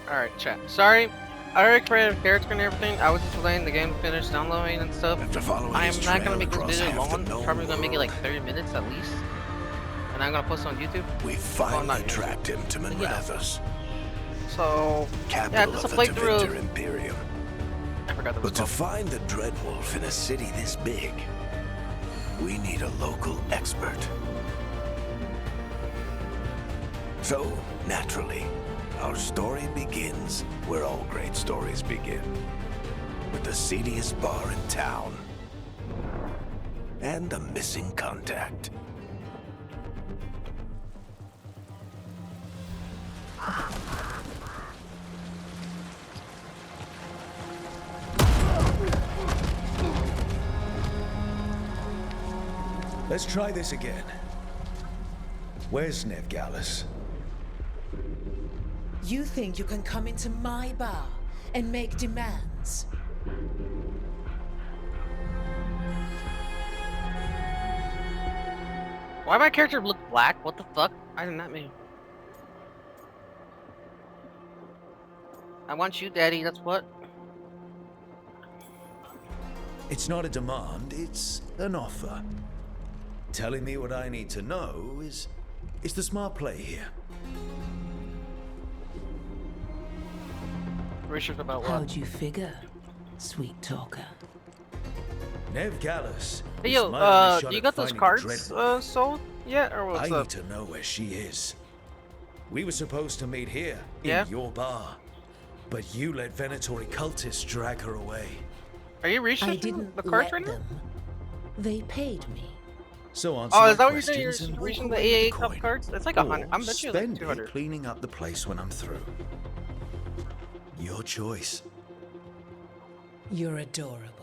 Alright, chat. Sorry, I already created a character and everything. I was just letting the game finish downloading and stuff. I am not gonna make this video long. Probably gonna make it like 30 minutes at least. And I'm gonna post it on YouTube. We finally tracked him to Minrathous. So, yeah, just a playthrough of Imperium. I forgot that was But to find the Dreadwolf in a city this big, we need a local expert. So, naturally, our story begins where all great stories begin. With the seediest bar in town. And a missing contact. Let's try this again. Where's Veilguard? You think you can come into my bar and make demands? Why my character look black? What the fuck? I did not mean. I want you, Daddy, that's what. It's not a demand, it's an offer. Telling me what I need to know is the smart play here. Research about what? How'd you figure, sweet talker? Veilguard. Hey yo, you got those cards sold yet, or what's I up? need to know where she is. We were supposed to meet here, Yeah? in your bar. But you let Venatori cultists drag her away. Are you I researching didn't the cards let right now? them. They paid me. So answer Oh, my is that what you're saying? questions You're and walk reaching the away with AA cup coin. cards? It's like Or 100. I'm bet you like spend it 200. cleaning up the place when I'm through. Your choice. You're adorable.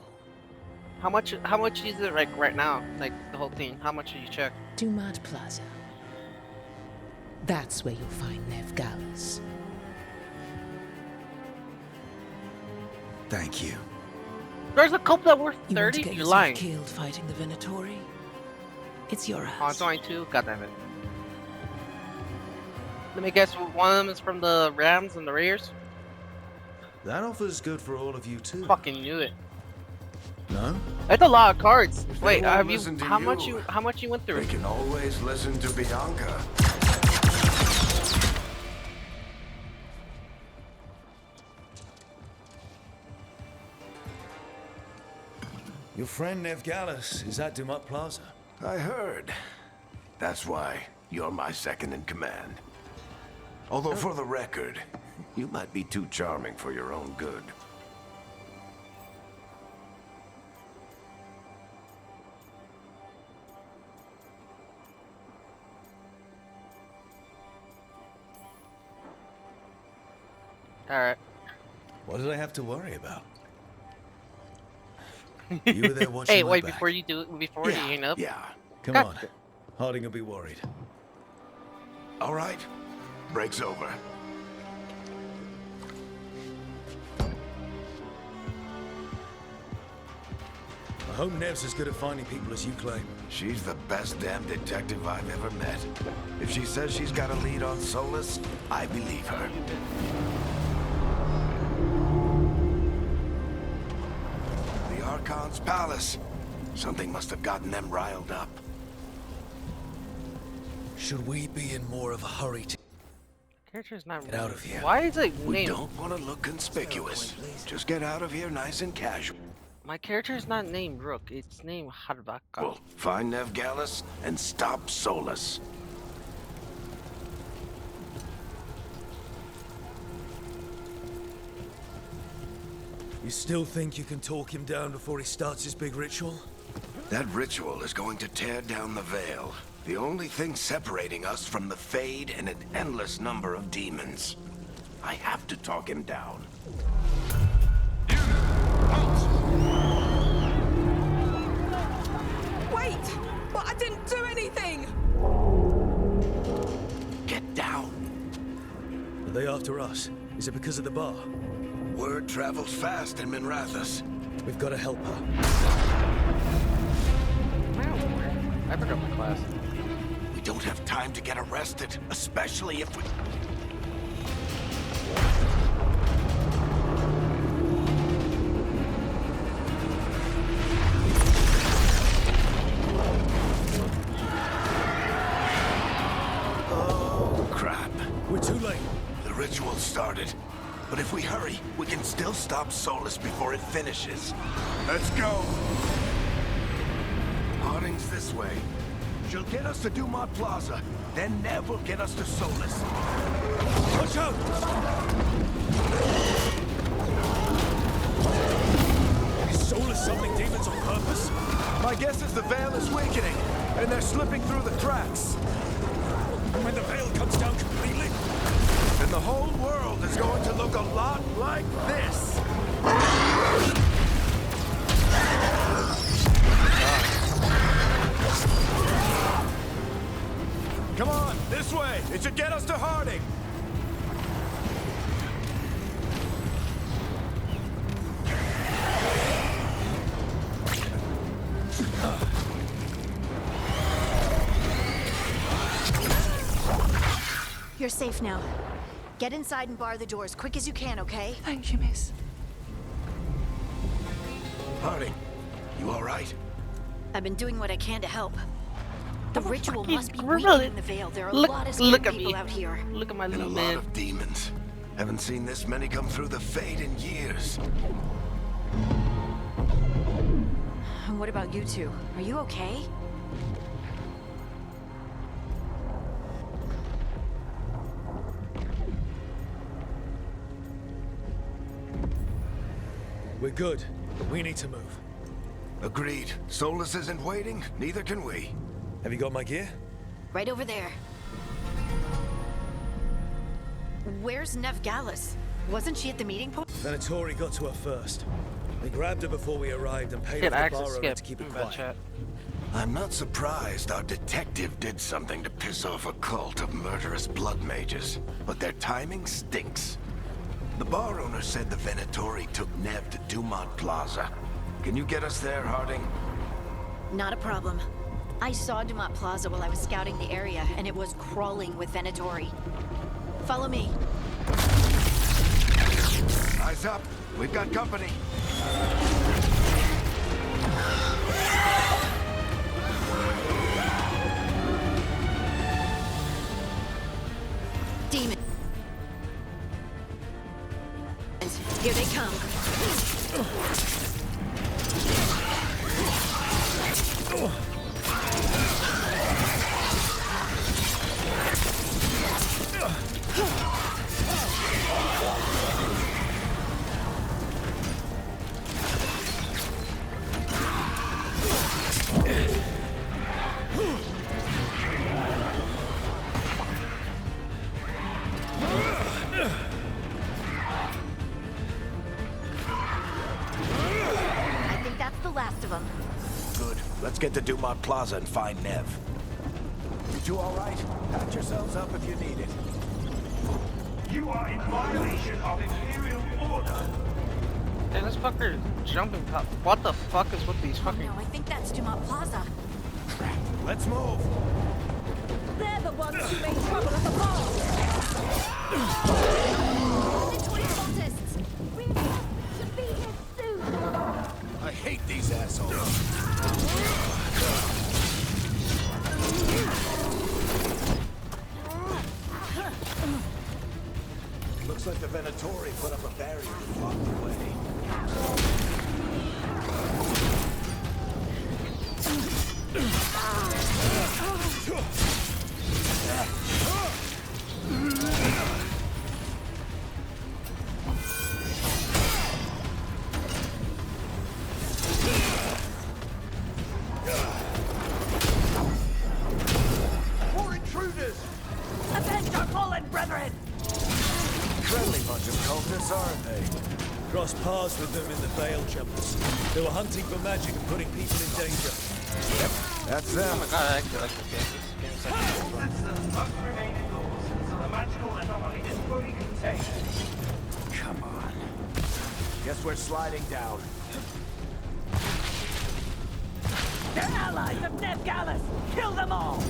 How much is it like right now? Like the whole thing? How much did you check? Dumad Plaza. That's where you'll find Veilguard. Thank you. There's a couple that worth You want to 30? get You're yourself lying. killed fighting the Venatori? It's your Oh, house. it's only 2? God damn it. Let me guess, one of them is from the Rams and the Raiders? That offer's good for all of you too. Fucking knew it. No? That's a lot of cards. If they Wait, won't have you listen to how you, much you went through? We can always listen to Bianca. Your friend Veilguard is at Dumad Plaza. I heard. That's why you're my second in command. Although for the record, you might be too charming for your own good. Alright. What did I have to worry about? You were there watching Hey, my wait, back. before you hang up. Yeah. Come God. on. Harding will be worried. All right. Break's over. I hope Nev's as good at finding people as you claim. She's the best damn detective I've ever met. If she says she's got a lead on Solus, I believe her. The Archon's palace. Something must have gotten them riled up. Should we be in more of a hurry to Character's not get out of here? Why is it We named? don't want to look conspicuous. Just get out of here nice and casual. My character's not named Rook. It's named Harbaka. Well, find Veilguard and stop Solus. You still think you can talk him down before he starts his big ritual? That ritual is going to tear down the veil. The only thing separating us from the Fade and an endless number of demons. I have to talk him down. Wait! But I didn't do anything! Get down. Are they after us? Is it because of the bar? Word travels fast in Minrathous. We've got to help her. I forgot my class. We don't have time to get arrested, especially if we... started. But if we hurry, we can still stop Solus before it finishes. Let's go! Harding's this way. She'll get us to Dumont Plaza, then Nev will get us to Solus. Watch out! Is Solus summoning demons on purpose? My guess is the Veil is weakening, and they're slipping through the cracks. When the veil comes down completely? And the whole world is going to look a lot like this. Come on, this way. It should get us to Harding. You're safe now. Get inside and bar the door as quick as you can, okay? Thank you, miss. Harding, you all right? I've been doing what I can to help. The ritual fucking must be gorilla. weakening the Veil. There are a lot of scared people out here. Look at my And a little lot man. of demons. Haven't seen this many come through the Fade in years. And what about you two? Are you okay? We're good, but we need to move. Agreed. Solus isn't waiting, neither can we. Have you got my gear? Right over there. Where's Nev Gallus? Wasn't she at the meeting point? Venatori got to her first. They grabbed her before we arrived and paid Hit off the access bar owner skip. to keep it Bad quiet. chat. I'm not surprised our detective did something to piss off a cult of murderous blood mages, but their timing stinks. The bar owner said the Venatori took Nev to Dumont Plaza. Can you get us there, Harding? Not a problem. I saw Dumont Plaza while I was scouting the area, and it was crawling with Venatori. Follow me. Eyes up. We've got company. Demons. Here they come. I think that's the last of them. Good. Let's get to Dumont Plaza and find Nev. You two all right? Patch yourselves up if you need it. You are in violation of Imperial order. Hey, this fucker jumping top. What the fuck is with these Oh fucking? no, I think that's Dumont Plaza. Let's move. They're the ones who made trouble at the bar. Venatori cultists! We should be here soon! I hate these assholes. Looks like the Venatori put up a barrier to block the way. More intruders! Avenge our fallen brethren! Friendly bunch of cultists, aren't they? Crossed paths with them in the Veil Jumpers. They were hunting for magic and putting people in danger. That's Oh them. my god, I actually like this game. This game's like. Citizens must remain indoors until the magical anomaly is fully contained. Come on. Guess we're sliding down. They're allies of Nev Gallus! Kill them all!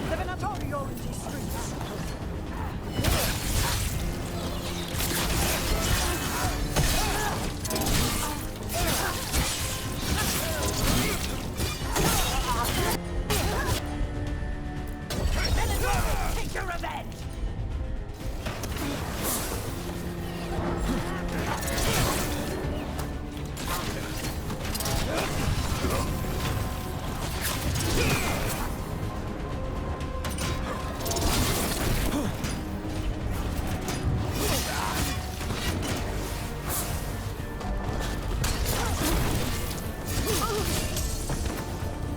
The Venatori own these streets.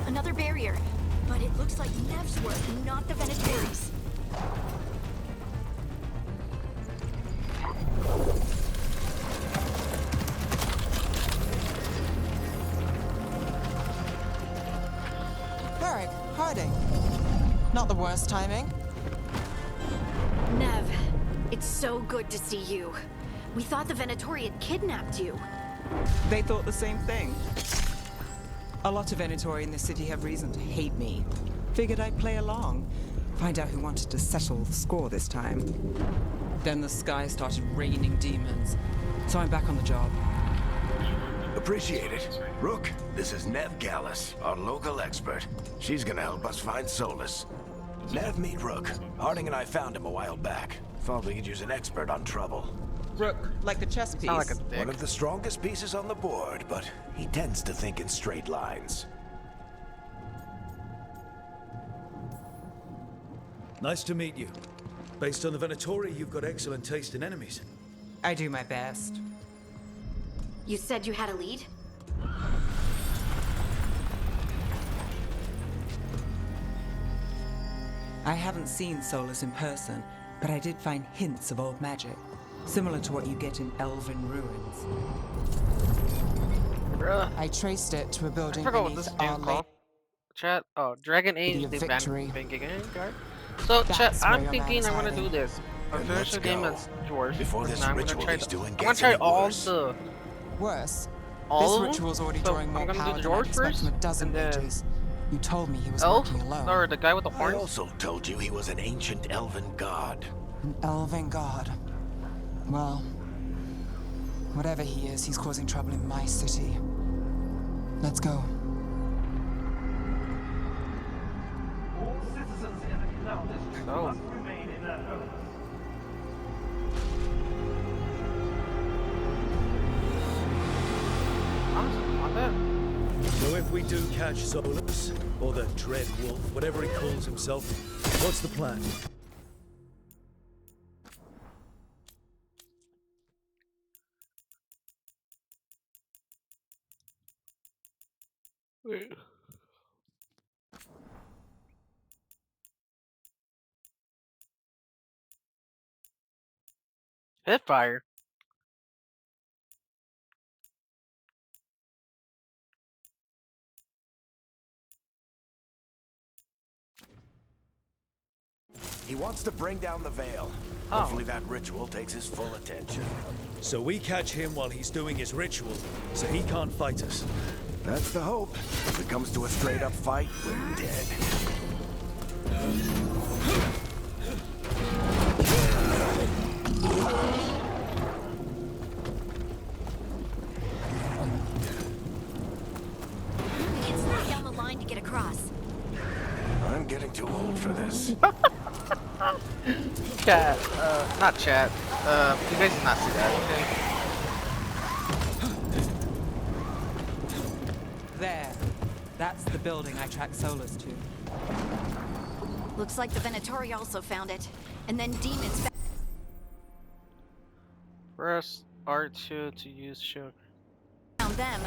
Another barrier, but it looks like Nev's work, not the Venatori's. Varric, hiding. Not the worst timing. Nev, it's so good to see you. We thought the Venatori had kidnapped you. They thought the same thing. A lot of Venatori in this city have reason to hate me. Figured I'd play along. Find out who wanted to settle the score this time. Then the sky started raining demons. So I'm back on the job. Appreciate it. Rook, this is Nev Gallus, our local expert. She's gonna help us find Solus. Nev, meet Rook. Harding and I found him a while back. Thought we could use an expert on trouble. Rook, like the chess piece. Sound like a dick. One of the strongest pieces on the board, but he tends to think in straight lines. Nice to meet you. Based on the Venatori, you've got excellent taste in enemies. I do my best. You said you had a lead? I haven't seen Solus in person, but I did find hints of old magic. Similar to what you get in Elven ruins. Bruh. I traced it to a I building forgot what beneath this our game called. Chat. Oh, Dragon Age. City The of Victory. Veilguard. So, That's chat. where I'm your thinking man's I'm gonna hiding. do this. I'll Then finish let's the game go. as Dwarf. Before this and I'm gonna ritual try he's doing I'm gets gonna try any all worse. the Worse. all This of them. ritual's already So drawing I'm more gonna power do the than I'd Dwarf expect first, from a dozen and then mages. You told me he was Elf, working alone. or the guy with the I horns. also told you he was an ancient elven god. An elven god. Well, whatever he is, he's causing trouble in my city. Let's go. All citizens in the canal district Oh. must remain in their homes. Honestly, on that. So if we do catch Solus, or the Dread Wolf, whatever he calls himself, what's the plan? Wait. Hitfire. He wants to bring down the veil. Oh. Hopefully that ritual takes his full attention. So we catch him while he's doing his ritual, so he can't fight us. That's the hope. If it comes to a straight-up fight, we're dead. We can sneak down the line to get across. I'm getting too old for this. Chat. Not chat. You guys did not see that, okay? There. That's the building I tracked Solus to. Looks like the Venatori also found it. And then demons Press R2 to use shield. found them.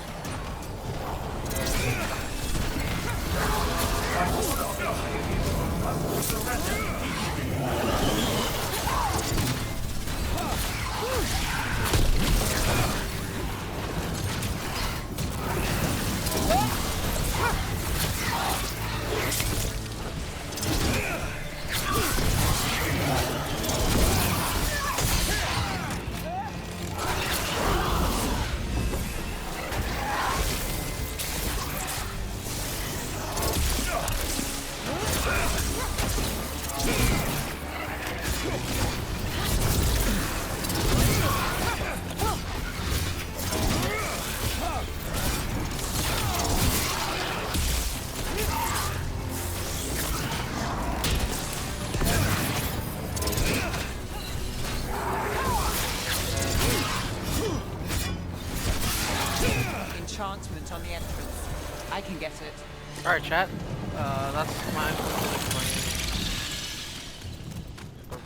attachment on the entrance. I can get it. Alright, chat. That's my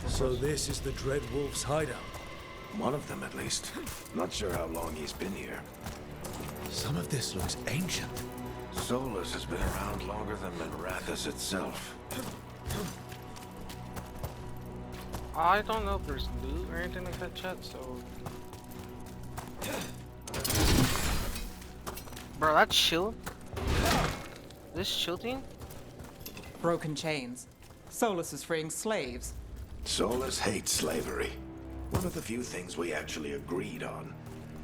So this is the Dread Wolf's hideout. One of them, at least. Not sure how long he's been here. Some of this looks ancient. Solus has been around longer than Minrathous itself. I don't know if there's loot or anything like that, chat, so... Bro, that's chill. This shielding? Broken chains. Solus is freeing slaves. Solus hates slavery. One of the few things we actually agreed on.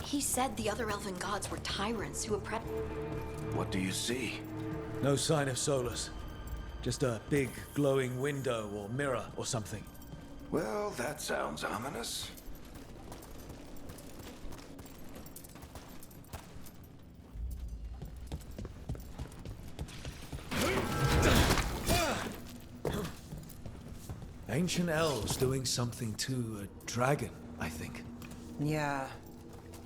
He said the other elven gods were tyrants who oppressed. What do you see? No sign of Solus. Just a big glowing window or mirror or something. Well, that sounds ominous. Ancient elves doing something to a dragon, I think. Yeah.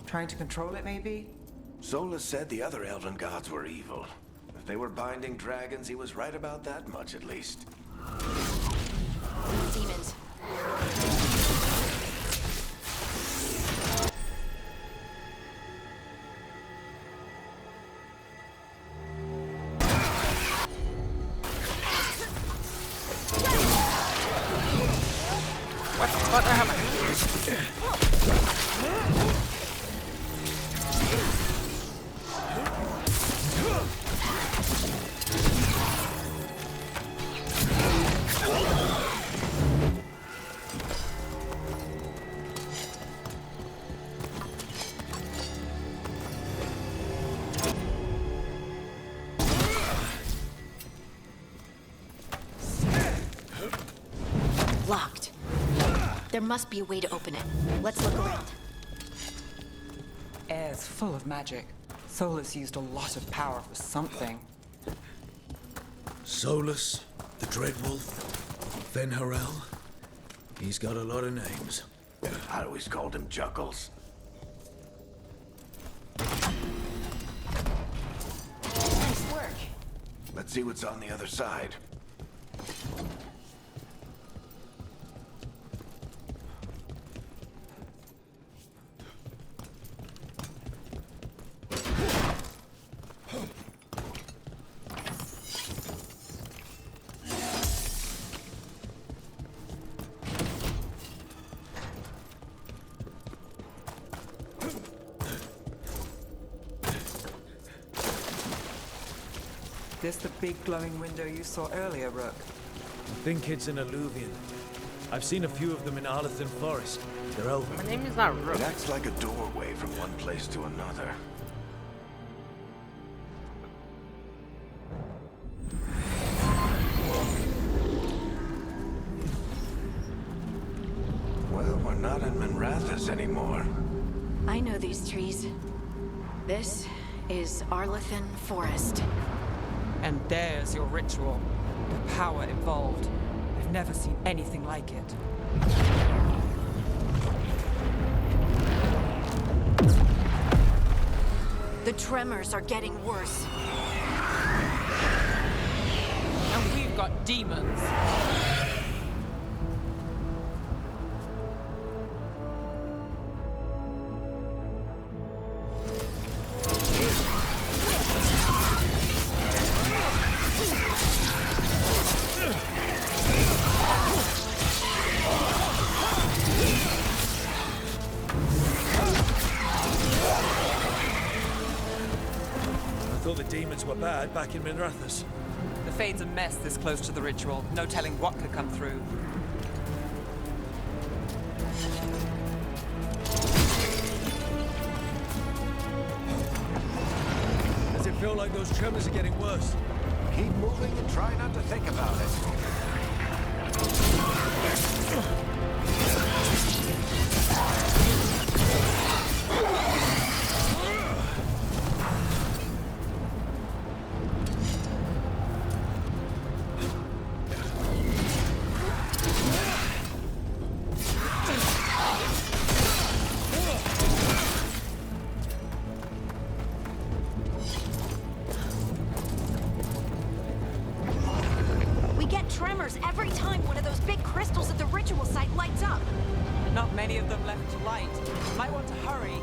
Trying to control it, maybe? Solus said the other elven gods were evil. If they were binding dragons, he was right about that much, at least. Demons. What the hell? Locked. There must be a way to open it. Let's look around. Air's full of magic. Solus used a lot of power for something. Solus, the Dread Wolf, Venharel. He's got a lot of names. I always called him Juggles. Nice work. Let's see what's on the other side. This the big glowing window you saw earlier, Rook? I think it's an alluvian. I've seen a few of them in Arlethan Forest. They're elven. My name is not Rook. It acts like a doorway from one place to another. Well, we're not in Minrathous anymore. I know these trees. This is Arlethan Forest. And there's your ritual. The power involved. I've never seen anything like it. The tremors are getting worse. And we've got demons. I thought the demons were bad back in Minrathous. The Fade's a mess this close to the ritual. No telling what could come through. Does it feel like those tremors are getting worse? Keep moving and try not to think about it. many of them left to light. Might want to hurry.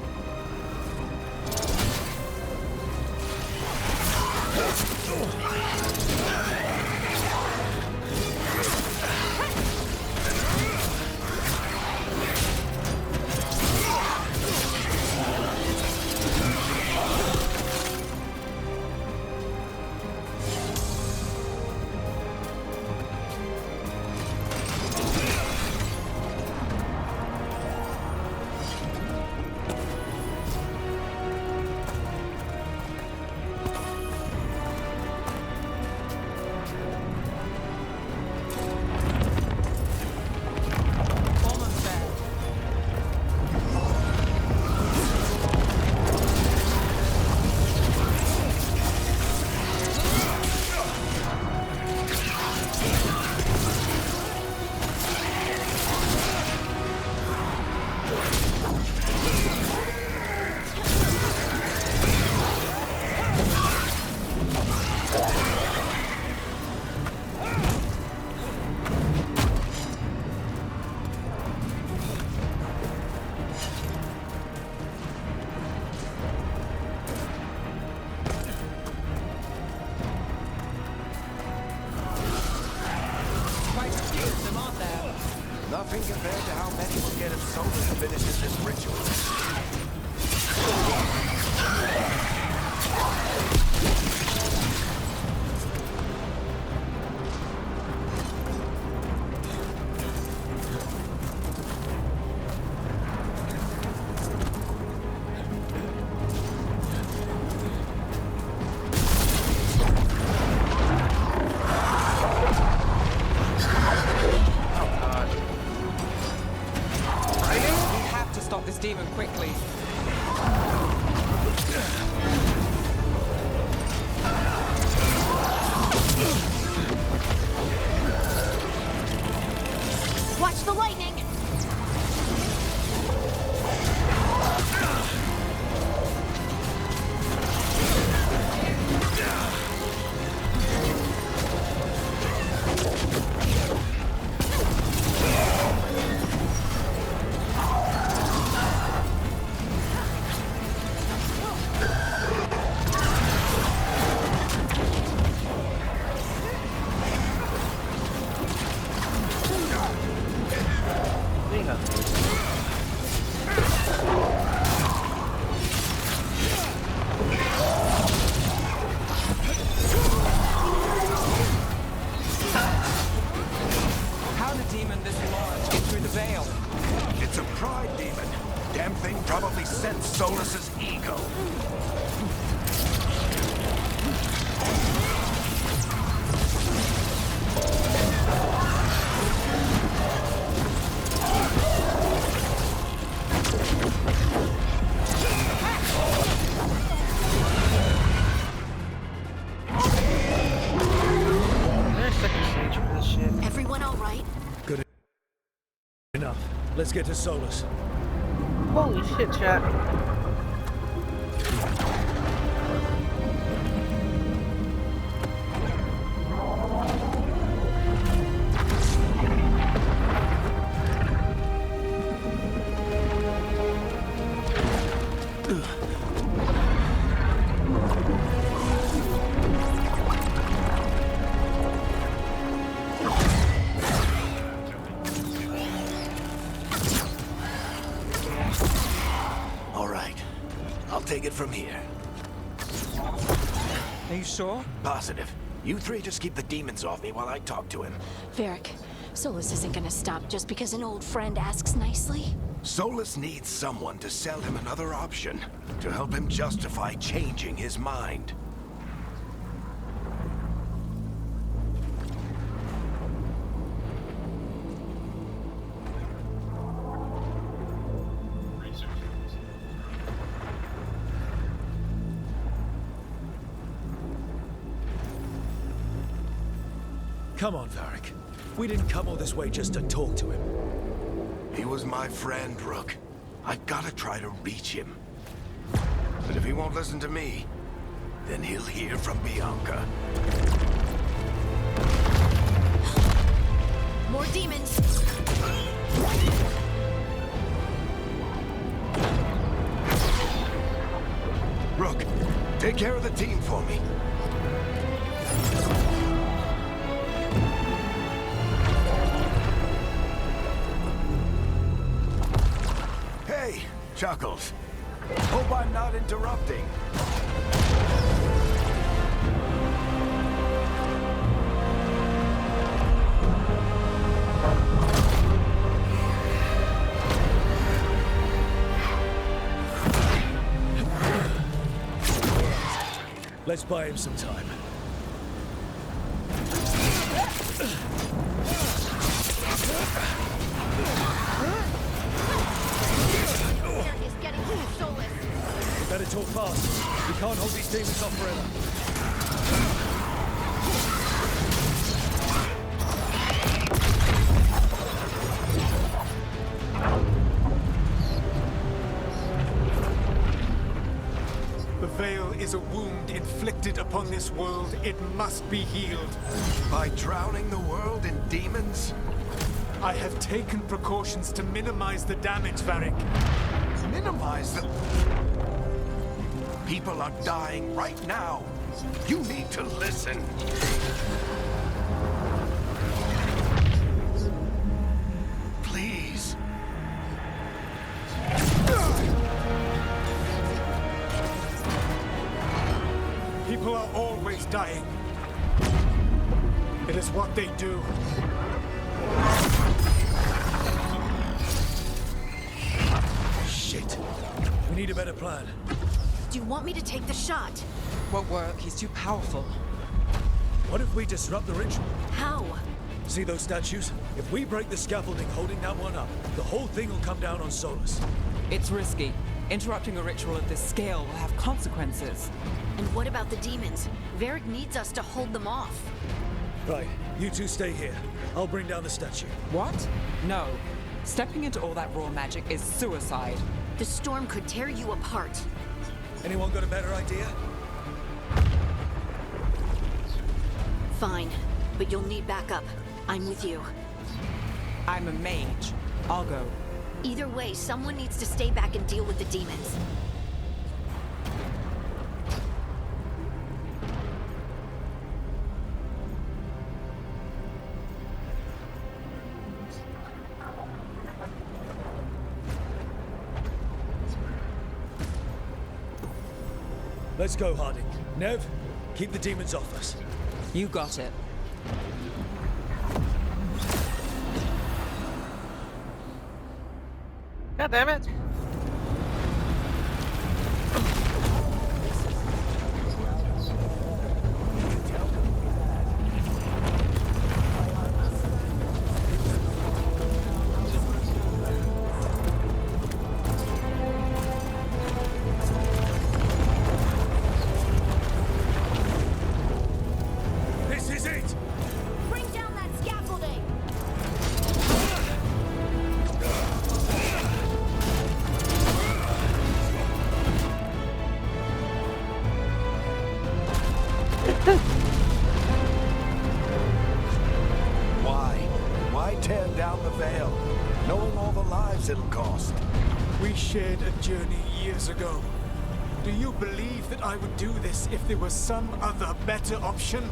Nothing compared to how many will get if Solus finishes this ritual. Demon quickly. Watch the lightning! How did demon this large get through the veil? It's a pride demon. Damn thing probably sensed Solus's ego. Everyone all right? Good enough. Let's get to Solus. Holy shit, chat. Take it from here. Are you sure? Positive. You three just keep the demons off me while I talk to him. Varric, Solus isn't gonna stop just because an old friend asks nicely. Solus needs someone to sell him another option, to help him justify changing his mind. Come on, Varric. We didn't come all this way just to talk to him. He was my friend, Rook. I gotta try to reach him. But if he won't listen to me, then he'll hear from Bianca. More demons! Take care of the team for me. Hey, Chuckles. Hope I'm not interrupting. Let's buy him some time. Is getting too soulless. Better talk fast. We can't hold these demons off forever. The Veil is a wound inflicted upon this world. It must be healed. By drowning the world in demons? I have taken precautions to minimize the damage, Varric. Minimize the... People are dying right now. You need to listen. Please. People are always dying. It is what they do. Shit. We need a better plan. Do you want me to take the shot? Won't work. He's too powerful. What if we disrupt the ritual? How? See those statues? If we break the scaffolding holding that one up, the whole thing will come down on Solus. It's risky. Interrupting a ritual of this scale will have consequences. And what about the demons? Varric needs us to hold them off. Right, you two stay here. I'll bring down the statue. What? No. Stepping into all that raw magic is suicide. The storm could tear you apart. Anyone got a better idea? Fine, but you'll need backup. I'm with you. I'm a mage. I'll go. Either way, someone needs to stay back and deal with the demons. Let's go, Harding. Nev, keep the demons off us. You got it. God damn it! This is it! Bring down that scaffolding! Why tear down the Veil, knowing all the lives it'll cost? We shared a journey years ago. Do you believe that I would do this if there was some other better option?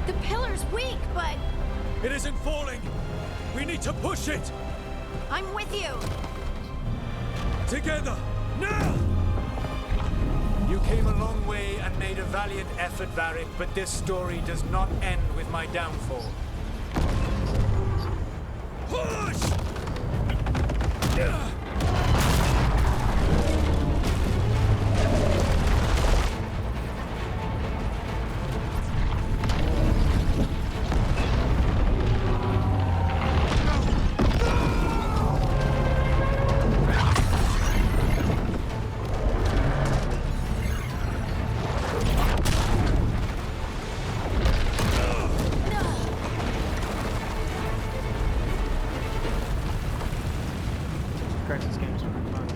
The pillar's weak, but It isn't falling! We need to push it! I'm with you! Together! Now! You came a long way and made a valiant effort, Varric, but this story does not end with my downfall. Push! Crisis games are fun.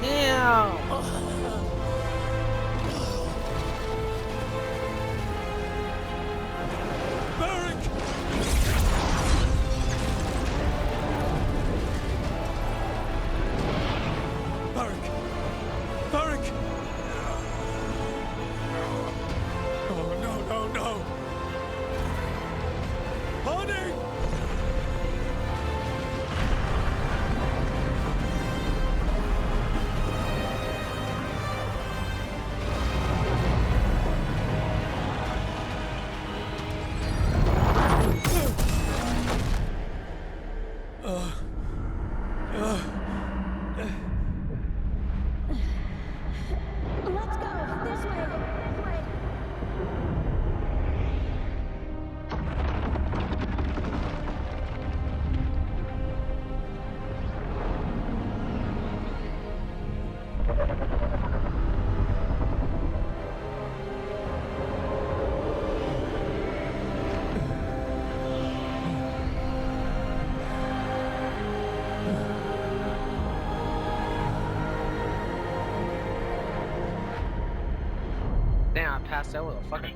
Damn! Let's go! This way! This way! Damn, I passed out with a fucking.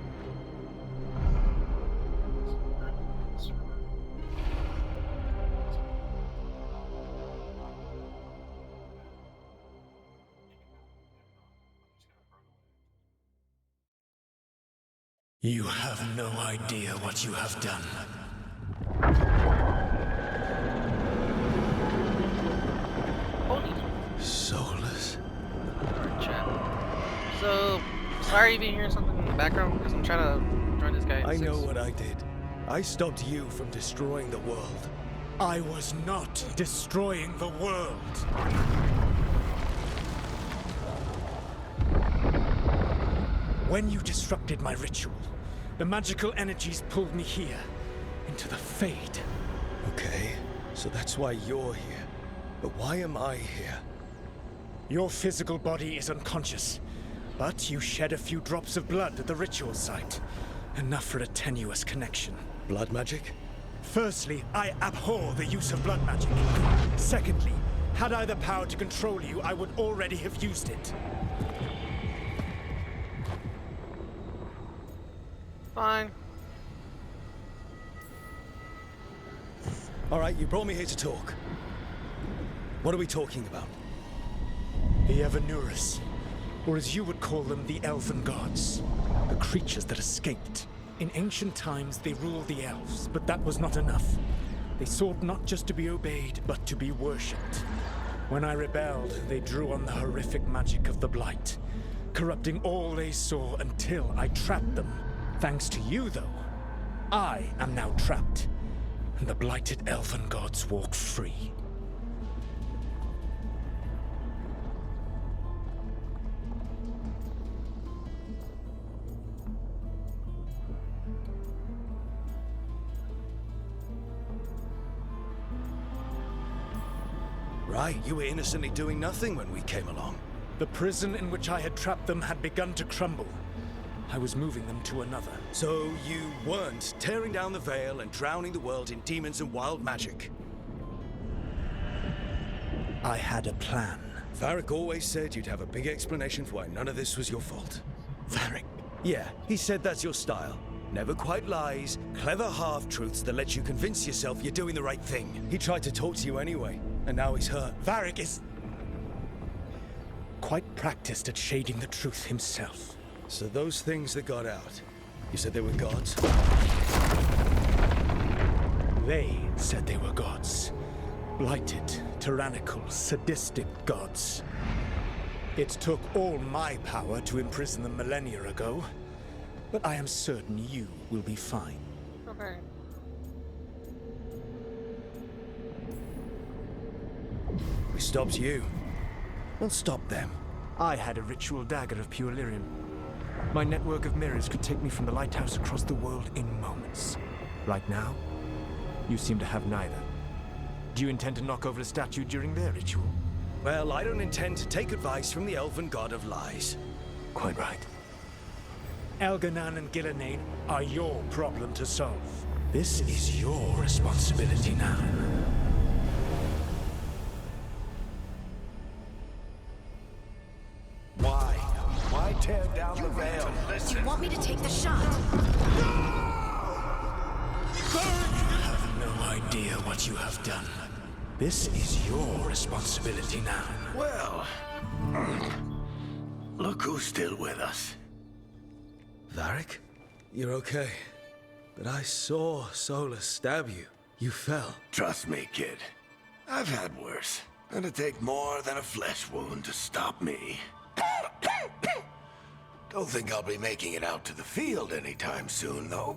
You have no idea what you have done. Holy Soulless. chat. So, sorry if you hear something in the background because I'm trying to join this guy. I know what I did. I stopped you from destroying the world. I was not destroying the world. When you disrupted my ritual, the magical energies pulled me here, into the Fade. Okay, so that's why you're here. But why am I here? Your physical body is unconscious, but you shed a few drops of blood at the ritual site. Enough for a tenuous connection. Blood magic? Firstly, I abhor the use of blood magic. Secondly, had I the power to control you, I would already have used it. Fine. All right, you brought me here to talk. What are we talking about? The Evanuris, or as you would call them, the Elven Gods. The creatures that escaped. In ancient times, they ruled the elves, but that was not enough. They sought not just to be obeyed, but to be worshipped. When I rebelled, they drew on the horrific magic of the Blight, corrupting all they saw until I trapped them. Thanks to you, though, I am now trapped, and the blighted Elven Gods walk free. Right, you were innocently doing nothing when we came along. The prison in which I had trapped them had begun to crumble. I was moving them to another. So you weren't tearing down the veil and drowning the world in demons and wild magic. I had a plan. Varric always said you'd have a big explanation for why none of this was your fault. Varric. Yeah, he said that's your style. Never quite lies, clever half-truths that let you convince yourself you're doing the right thing. He tried to talk to you anyway, and now he's hurt. Varric is quite practiced at shading the truth himself. So those things that got out, you said they were gods? They said they were gods. Blighted, tyrannical, sadistic gods. It took all my power to imprison them millennia ago, but I am certain you will be fine. Okay. We stopped you. We'll stop them. I had a ritual dagger of pure lyrium. My network of mirrors could take me from the lighthouse across the world in moments. Right now, you seem to have neither. Do you intend to knock over a statue during their ritual? Well, I don't intend to take advice from the elven god of lies. Quite right. Elganan and Gillenane are your problem to solve. This is your responsibility now. Why tear down the veil? Do you want me to take the shot? You have no idea what you have done. This is your responsibility now. Well, look who's still with us. Varric, you're okay. But I saw Solus stab you. You fell. Trust me, kid. I've had worse. It'll take more than a flesh wound to stop me. Don't think I'll be making it out to the field anytime soon, though.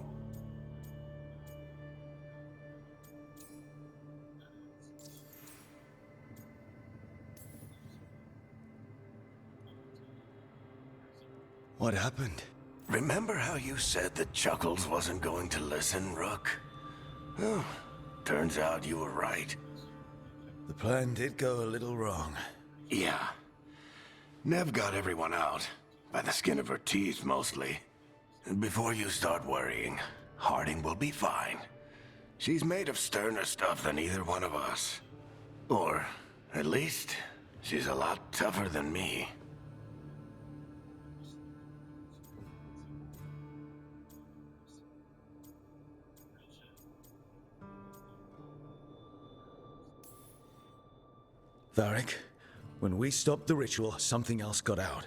What happened? Remember how you said that Chuckles wasn't going to listen, Rook? Oh, turns out you were right. The plan did go a little wrong. Yeah. Nev got everyone out. By the skin of her teeth, mostly. And before you start worrying, Harding will be fine. She's made of sterner stuff than either one of us. Or, at least, she's a lot tougher than me. Varric, when we stopped the ritual, something else got out.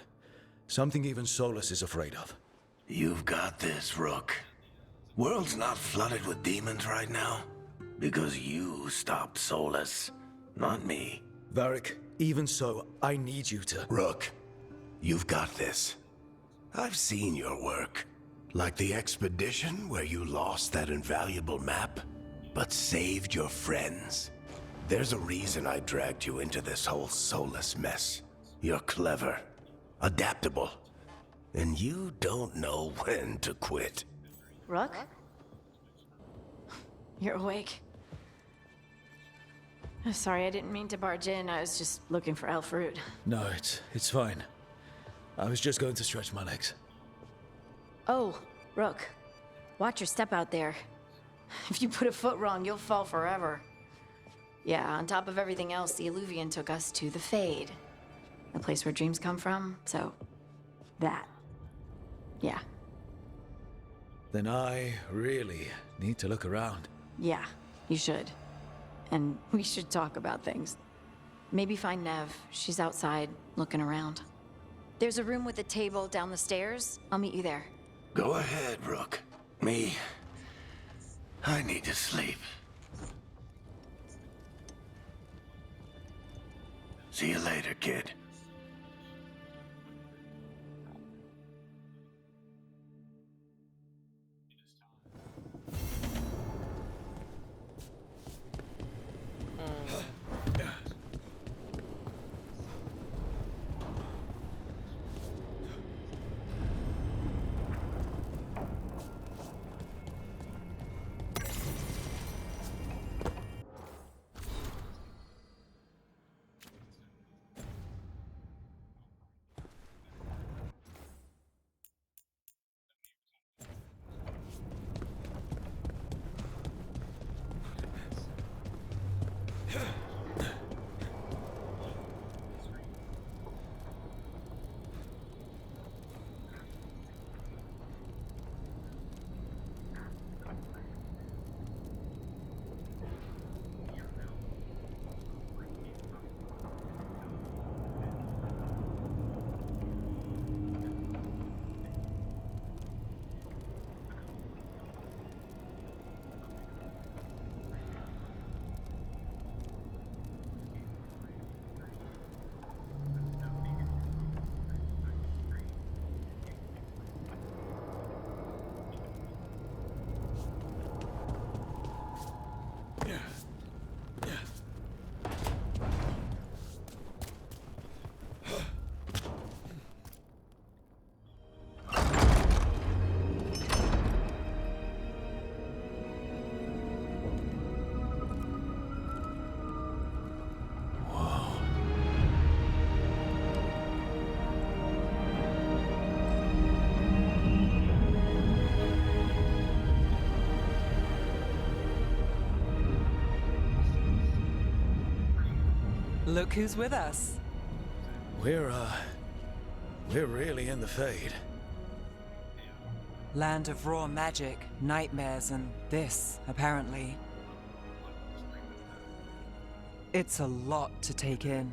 Something even Solus is afraid of. You've got this, Rook. World's not flooded with demons right now. Because you stopped Solus, not me. Varric, even so, I need you to... Rook, you've got this. I've seen your work. Like the expedition where you lost that invaluable map, but saved your friends. There's a reason I dragged you into this whole Solus mess. You're clever, adaptable, and you don't know when to quit. Rook? You're awake. Sorry, I didn't mean to barge in. I was just looking for elf fruit. No, it's fine. I was just going to stretch my legs. Oh, Rook. Watch your step out there. If you put a foot wrong, you'll fall forever. Yeah, on top of everything else, the Illuvian took us to the Fade. The place where dreams come from, so... that. Yeah. Then I really need to look around. Yeah, you should. And we should talk about things. Maybe find Nev. She's outside, looking around. There's a room with a table down the stairs. I'll meet you there. Go ahead, Rook. I need to sleep. See you later, kid. Look who's with us. We're really in the Fade. Land of raw magic, nightmares, and this, apparently. It's a lot to take in.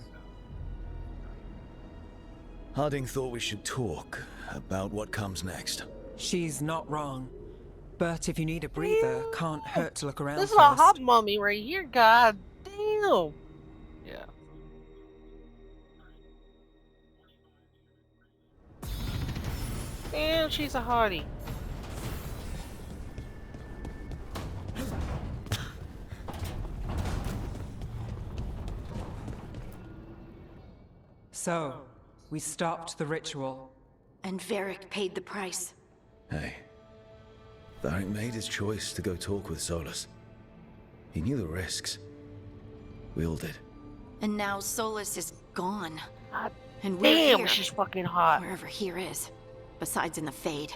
Harding thought we should talk about what comes next. She's not wrong. But if you need a breather, can't hurt to look around This is first. a hot mummy right here, god damn. Yeah. Damn, she's a hottie. So, we stopped the ritual. And Varric paid the price. Hey, Varric made his choice to go talk with Solus. He knew the risks. We all did. And now Solus is gone. God And we're damn, here. she's fucking hot. Wherever here is. Besides in the Fade.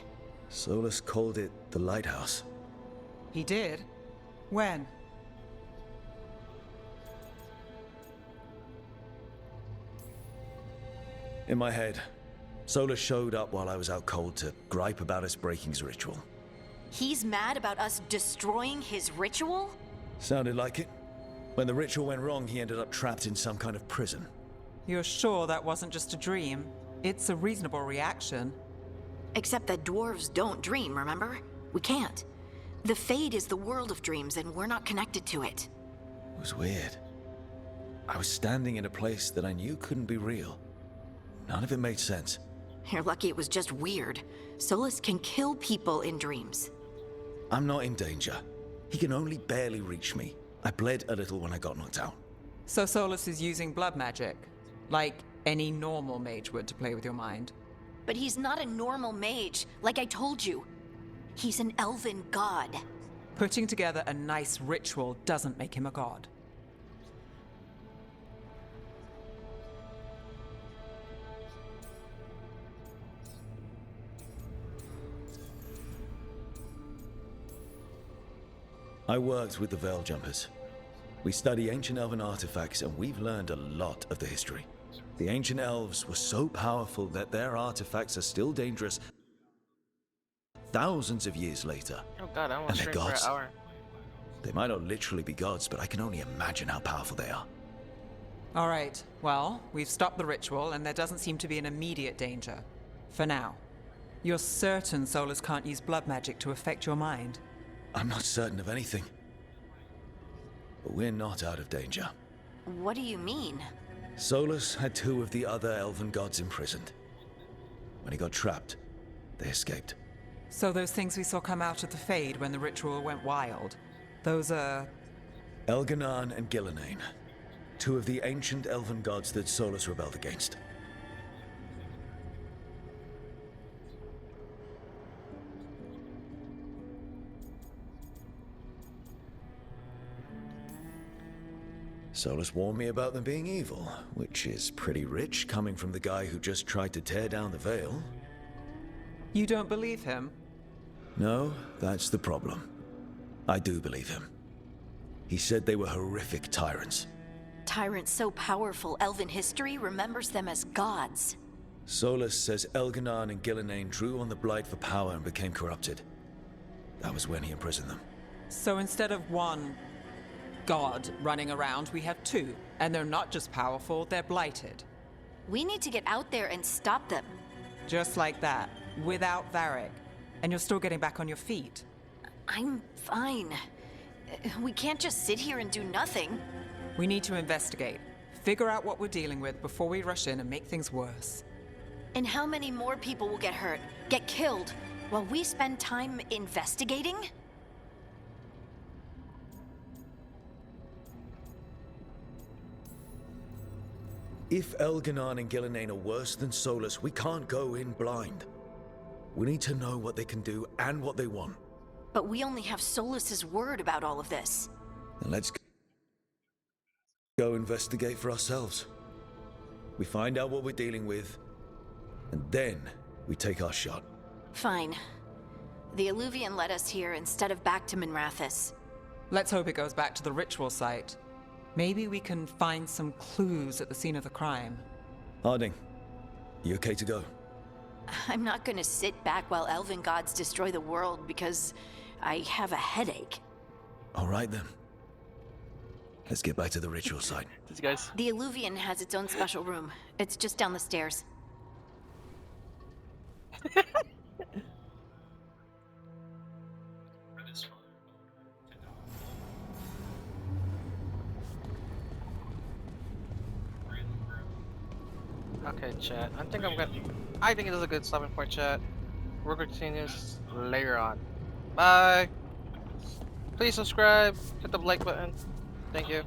Solus called it the Lighthouse. He did? When? In my head, Solus showed up while I was out cold to gripe about us breaking his ritual. He's mad about us destroying his ritual? Sounded like it. When the ritual went wrong, he ended up trapped in some kind of prison. You're sure that wasn't just a dream? It's a reasonable reaction. Except that dwarves don't dream, remember? We can't. The Fade is the world of dreams, and we're not connected to it. It was weird. I was standing in a place that I knew couldn't be real. None of it made sense. You're lucky it was just weird. Solus can kill people in dreams. I'm not in danger. He can only barely reach me. I bled a little when I got knocked out. So Solus is using blood magic, like any normal mage would to play with your mind. But he's not a normal mage, like I told you. He's an elven god. Putting together a nice ritual doesn't make him a god. I worked with the Veil Jumpers. We study ancient elven artifacts, and we've learned a lot of the history. The ancient elves were so powerful that their artifacts are still dangerous thousands of years later. Oh god, I want And to they're stream for an gods. hour. They might not literally be gods, but I can only imagine how powerful they are. All right, well, we've stopped the ritual, and there doesn't seem to be an immediate danger. For now. You're certain Solus can't use blood magic to affect your mind? I'm not certain of anything. But we're not out of danger. What do you mean? Solus had two of the other elven gods imprisoned. When he got trapped, they escaped. So those things we saw come out of the Fade when the ritual went wild, those are... Elganan and Gillenane, two of the ancient elven gods that Solus rebelled against. Solus warned me about them being evil, which is pretty rich coming from the guy who just tried to tear down the veil. You don't believe him? No, that's the problem. I do believe him. He said they were horrific tyrants. Tyrants so powerful, elven history remembers them as gods. Solus says Elganan and Gillenane drew on the Blight for power and became corrupted. That was when he imprisoned them. So instead of one god running around, we have two. And they're not just powerful, they're blighted. We need to get out there and stop them. Just like that, without Varric. And you're still getting back on your feet. I'm fine. We can't just sit here and do nothing. We need to investigate. Figure out what we're dealing with before we rush in and make things worse. And how many more people will get hurt, get killed, while we spend time investigating? If Elganan and Gillenane are worse than Solus, we can't go in blind. We need to know what they can do and what they want. But we only have Solus's word about all of this. Then let's go investigate for ourselves. We find out what we're dealing with, and then we take our shot. Fine. The Illuvian led us here instead of back to Minrathous. Let's hope it goes back to the ritual site. Maybe we can find some clues at the scene of the crime. Harding, you okay to go? I'm not gonna sit back while elven gods destroy the world because I have a headache. All right then. Let's get back to the ritual site. These guys. The Illuvian has its own special room. It's just down the stairs. Okay, chat. I think it is a good stopping point, chat. We'll continue this later on. Bye. Please subscribe. Hit the like button. Thank you.